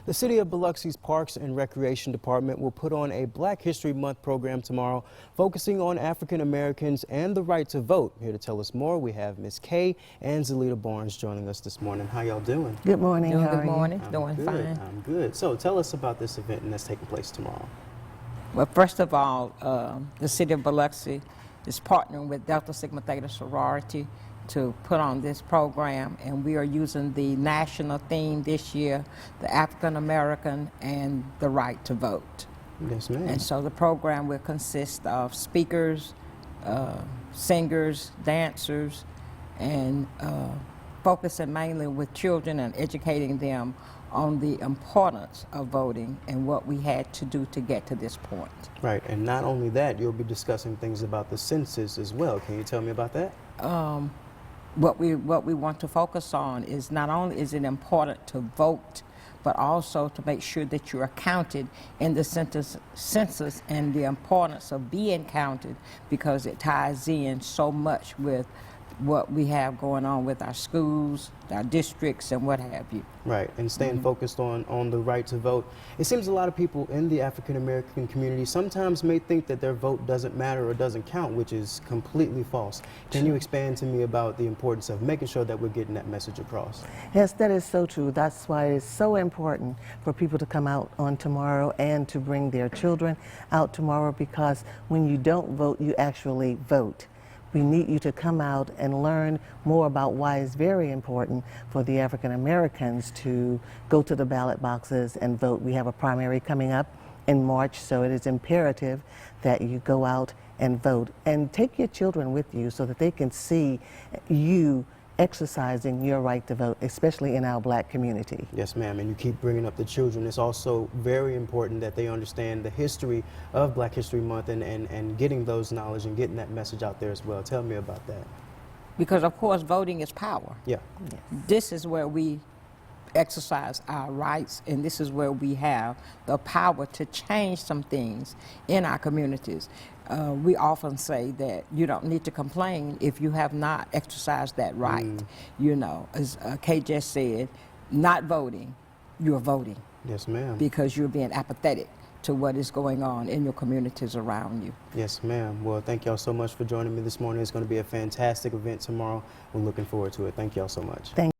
The City of Biloxi's Parks and Recreation Department will put on a Black History Month program tomorrow, focusing on African Americans and the right to vote. Here to tell us more, we have Ms. Kay and Zeleder joining us this morning. How y'all doing? Good morning. Doing How are good morning. you? Doing Good. fine. I'm good. So tell us about this event that's taking place tomorrow. Well, first of all, the City of Biloxi is partnering with Delta Sigma Theta Sorority to put on this program, and we are using the national theme this year, the African American and the right to vote. Yes, ma'am. And so the program will consist of speakers, singers, dancers, and focusing mainly with children and educating them on the importance of voting and what we had to do to get to this point. Right, and not only that, you'll be discussing things about the census as well. Can you tell me about that? What we want to focus on is not only is it important to vote, but also to make sure that you are counted in the census and the importance of being counted, because it ties in so much with what we have going on with our schools, our districts, and what have you. Right, and staying focused on the right to vote. It seems a lot of people in the African American community sometimes may think that their vote doesn't matter or doesn't count, which is completely false. Can you expand to me about the importance of making sure that we're getting that message across? Yes, that is so true. That's why it's so important for people to come out on tomorrow and to bring their children out tomorrow, because when you don't vote, you actually vote. We need you to come out and learn more about why it's very important for the African Americans to go to the ballot boxes and vote. We have a primary coming up in March, so it is imperative that you go out and vote. And take your children with you so that they can see you exercising your right to vote, especially in our Black community. Yes, ma'am, and you keep bringing up the children. It's also very important that they understand the history of Black History Month and getting those knowledge and getting that message out there as well. Tell me about that. Because, of course, voting is power. Yeah. Yes. This is where we exercise our rights, and this is where we have the power to change some things in our communities. We often say that you don't need to complain if you have not exercised that right. You know, as Kay just said, not voting, you're voting. Yes, ma'am. Because you're being apathetic to what is going on in your communities around you. Yes, ma'am. Well, thank y'all so much for joining me this morning. It's going to be a fantastic event tomorrow. We're looking forward to it. Thank y'all so much. Thank